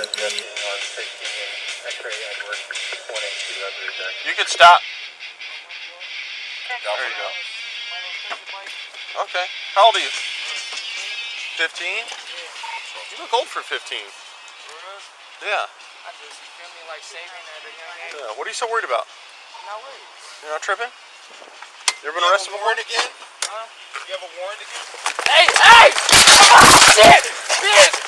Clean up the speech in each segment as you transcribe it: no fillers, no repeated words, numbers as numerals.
You can stop. There you go. Okay. How old are you? 15? You look old for 15. Yeah. I just feel me like saving at a young age. Yeah. What are you so worried about? I'm not worried. You're not tripping? You ever been arrested before? Again? Huh? You have a warrant again? Hey! Hey! Oh, shit! Bitch!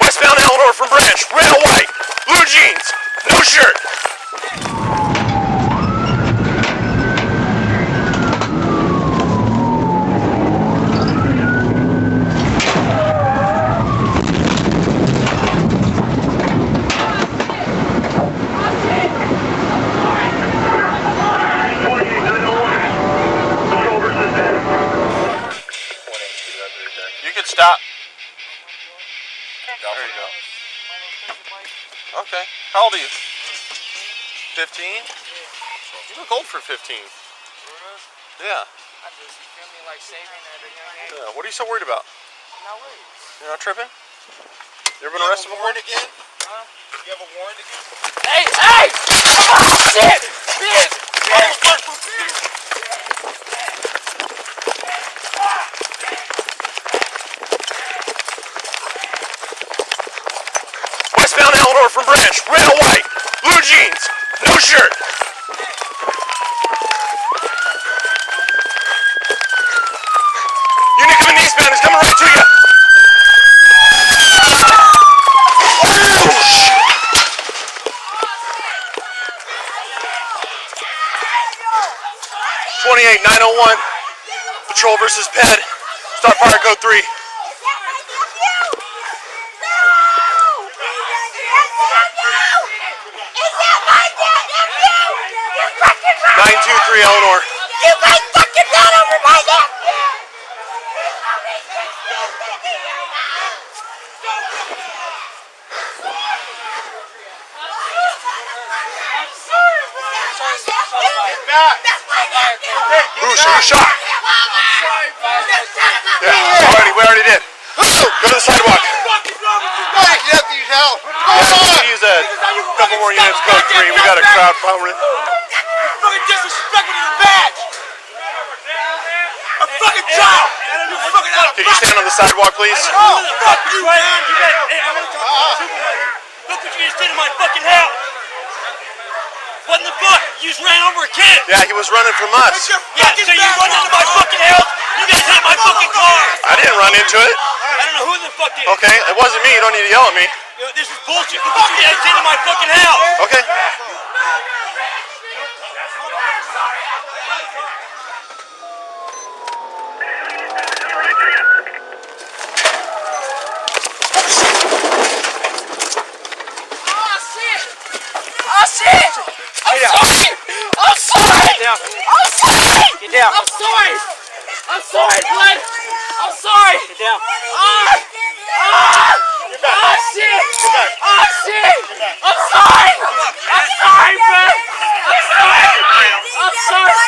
Westbound Eleanor from Branch, red and white, blue jeans, no shirt. You can stop. There you go. Okay. How old are you? 15? You look old for 15. Yeah. I just feel me like saving at a young age. Yeah. What are you so worried about? I'm not worried. You're not tripping? You ever been arrested before? Again? Huh? You have a warrant again? Hey! Hey! Oh, shit! Bitch! Westbound Eleanor from Branch, red and white, blue jeans, no shirt. Unit coming eastbound is coming right to you. Oh, 28-901, patrol versus ped, start fire code 3. 923 Eleanor. You guys fucking ran over my nephew! Who shot? Yeah, we already did. Go to the sidewalk. Nephew's house. Yeah, use a couple more units, code 3. We got a crowd powering. Fucking disrespectful to the badge. A fucking job. You fucking out of Can you stand on the sidewalk, please? Oh, fuck you, man. Look what you just did in my fucking house! What in the fuck? You just ran over a kid! Yeah, he was running from us. Yeah, so you run into my fucking house? You guys hit my fucking car! I didn't run into it. I don't know who the fuck did. Okay, it wasn't me. You don't need to yell at me. Yo, this is bullshit. Look what you guys did in my fucking house! Okay. Oh shit! I'm sorry! I'm sorry! Get down. I'm sorry! Get down. I'm sorry! I'm sorry, blood! I'm sorry! Get down. Oh shit! Oh shit! I'm sorry! I'm sorry, bro! I'm sorry! I'm sorry!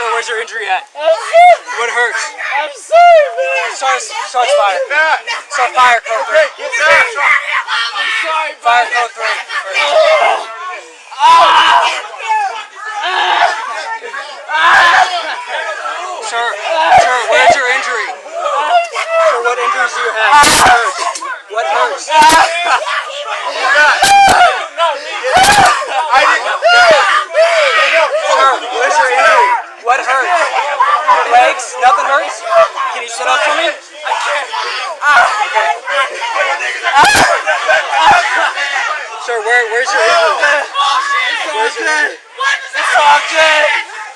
Sir, where's your injury at? What hurts? I'm sorry, man! Start fire. Start fire code 3. I'm sorry, Fire code 3. Sir, where's your injury? Sir, what injuries do you have? What hurts? What hurts? Sir, where's your injury? What hurts? Your legs? Nothing hurts? Can you sit up for me? I can't. Sir, where's your injury? Where's your injury? It's all good!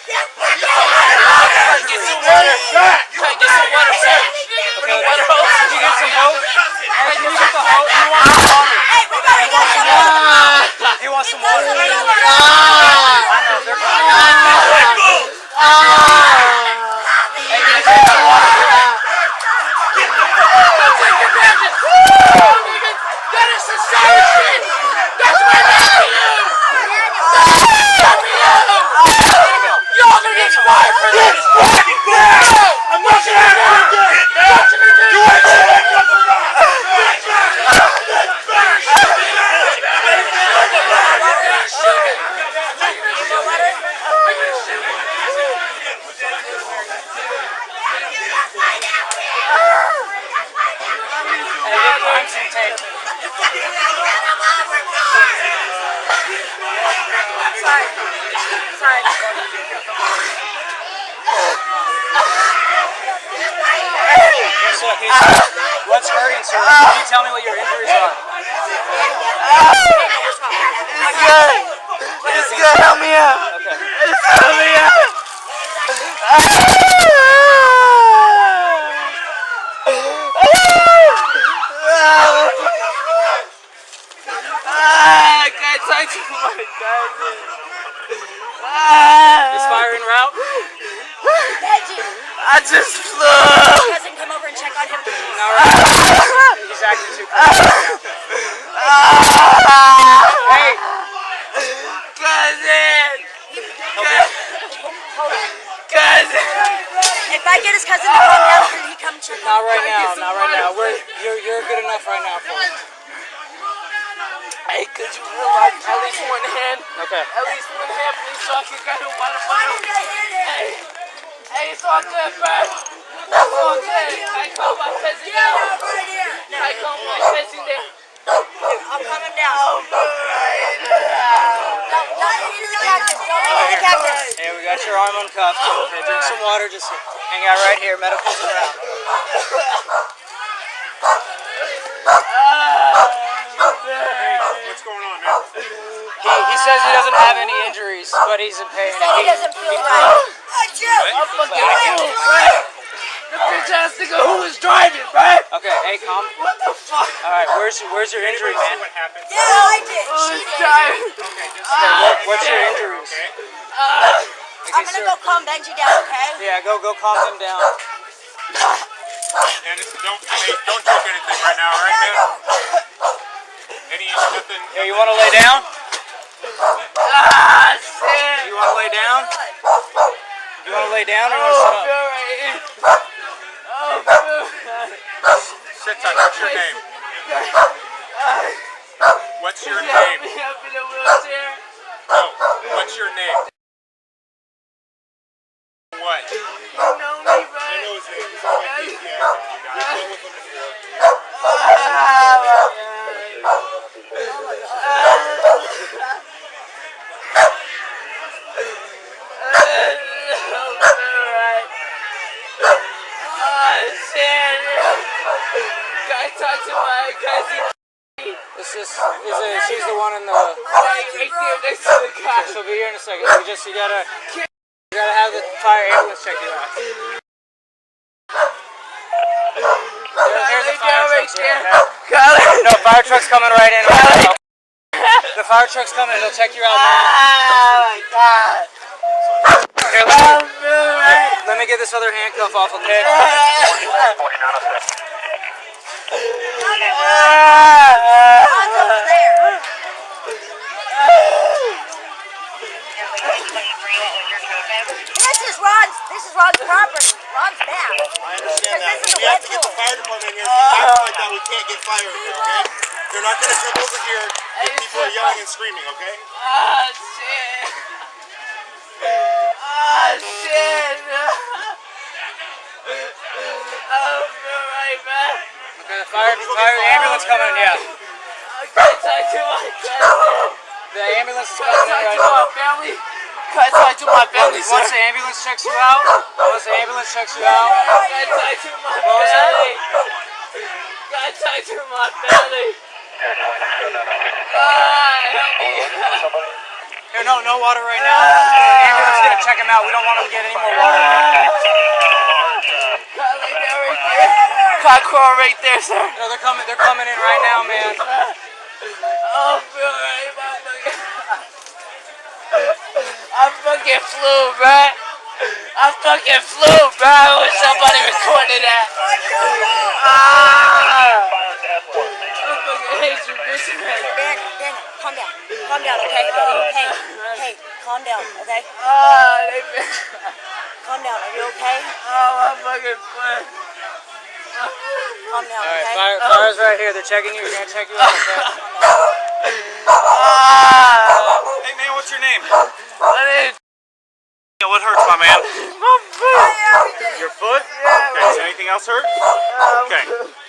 Get some water! Can I get some water, sir? Okay. Did you get some hose? Alright, can you get the hose? He wants some water. He wants some water. I know, they're fine. Hey, can you get some water? Sorry. What's hurting, sir? Can you tell me what your injuries are? It's good. Help me out. Okay. Help me out. Can't talk to my cousin. Is fire en route? I just flew. Cousin, come over and check on him. No, right. He's acting too close. Hey! Cousin! Hold on. Cousin! If I get his cousin to calm down, can he come check on Not him? right now, not right now. You're good enough right now for us. Hey, could you feel like at least one hand? Okay. At least one hand, please, so I can get him by the bottom. Hey, it's all good, bro. It's all good. I call my cousin now. I call my cousin now. I'll calm him down. Don't leave the cactus. Don't leave the cactus. Hey, we got your arm uncuffed. Okay, drink some water. Just hang out right here. Medical's around. What's going on, man? He says he doesn't have any injuries, but he's in pain. He doesn't feel right. I'm fucking fool, bro. The bitch has to go. Who was driving, bro? Okay, hey, calm. What the fuck? All right, where's your injury, man? What happened? Yeah, I did. Oh, She it's did. driving. What's your injuries? I'm gonna go calm Benji down, okay? Yeah, go calm him down. And don't choke anything right now, all right, man? Nothing. Here, you want to lay down? Ah, shit. You want to lay down? You want to lay down or you want to sit up? Sit tight. What's your name? What's your name? Help me up in a wheelchair. No. What's your name? What? You know me, bro. I know his name. He's on my team. Yeah, you got it. With him before. Talk to my cousin. She's the one in the. Right there next to the car. She'll be here in a second. You gotta have the fire ambulance check you out. There's the fire trucks here. No, fire truck's coming right in. The fire truck's coming. They'll check you out now. Oh my god. Here, let me get this other handcuff off, okay? This is Ron's property. Ron's mad. I understand that. This is We a have wet to get the pool. fire department in here. If you act like that, we can't get fire in here, okay? They're not going to come over here if people are yelling and screaming, okay? Ah, shit. Ah, shit. Oh, feel right, man. Okay, the fire ambulance coming in, yeah. I can't talk to my cousin. The ambulance is Can't coming in talk right to my now. family. Can't talk to my family, sir. Once the ambulance checks you out, Can't talk to my What was that? family. Can't talk to my family. Ah, help me. Here, no water right now. The ambulance is gonna check him out. We don't want him to get any more water. Car crawl right there, sir. No, they're coming in right now, man. Oh, feel right, motherfucker. I fucking flew, bruh. I fucking flew, bruh. I wish somebody recorded that. Ah! I fucking hate you, bitch. Dan, calm down. Calm down, okay? Hey, calm down, okay? Ah, they been. Calm down, are you okay? Oh, my fucking foot. Calm down, All right, okay? fire's right here. They're checking you. We're gonna check you out. Okay? Ah! Hey, man, what's your name? My name's What hurts, my man? my foot. Your foot? Yeah, Okay, is anything else hurt? Okay.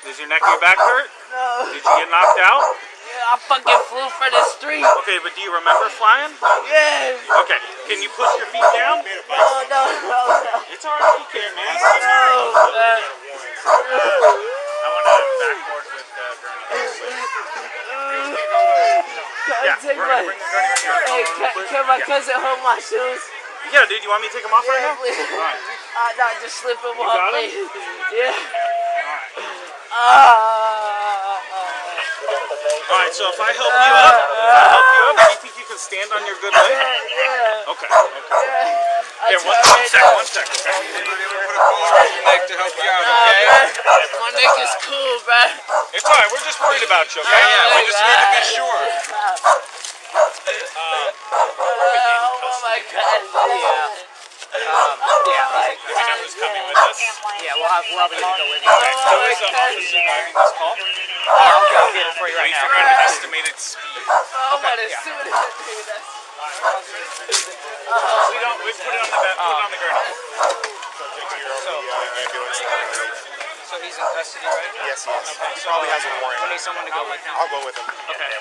Does your neck or your back hurt? no. Did you get knocked out? Yeah, I fucking flew for the street. Okay, but do you remember flying? Yeah. Okay, can you push your feet down? No. It's alright, you can, man. I want to backboard with Can my cousin hold my shoes? Yeah, dude, you want me to take them off right now? Alright. No, just slip them off, got 'em? please. Yeah. Alright, so if I help you up, do you think you can stand on your good leg? Yeah. Okay. Here, One sec, okay? Neck to help you out, okay? My neck is cool, bro. It's alright, we're just worried about you, okay? Yeah, we just need to be sure. Oh my God. Who's coming with us? Yeah, we'll have a need to go with you. Who is the officer driving this call? I'll get it for you right now. Estimated speed. I'm gonna sue that dude. We put it on the bed, put it on the gurney. So he's in custody, right? Yes, he is. He probably has a warrant. We need someone to go with him. I'll go with him. Okay.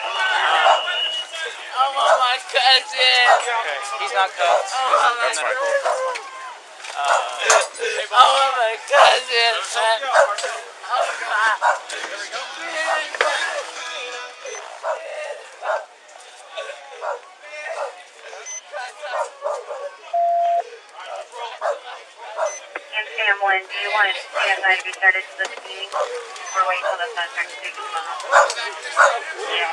I want my cousin. Okay. He's not cuffed. That's fine. I want my cousin. Hamlin, do you want CSI to be started to the scene? We're waiting for the suspect to take the phone. Yeah.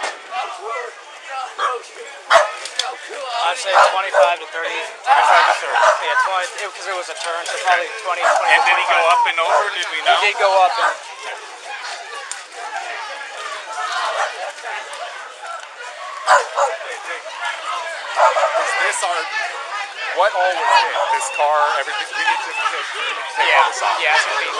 I'd say 25 to 30. 25 to 30. Yeah, 20, because it was a turn, so probably 20, 20. And did he go up and over? Did we know? He did go up and... Is this our... What all was hit? This car, everything. We need to take all this off. Yeah, it's going to be...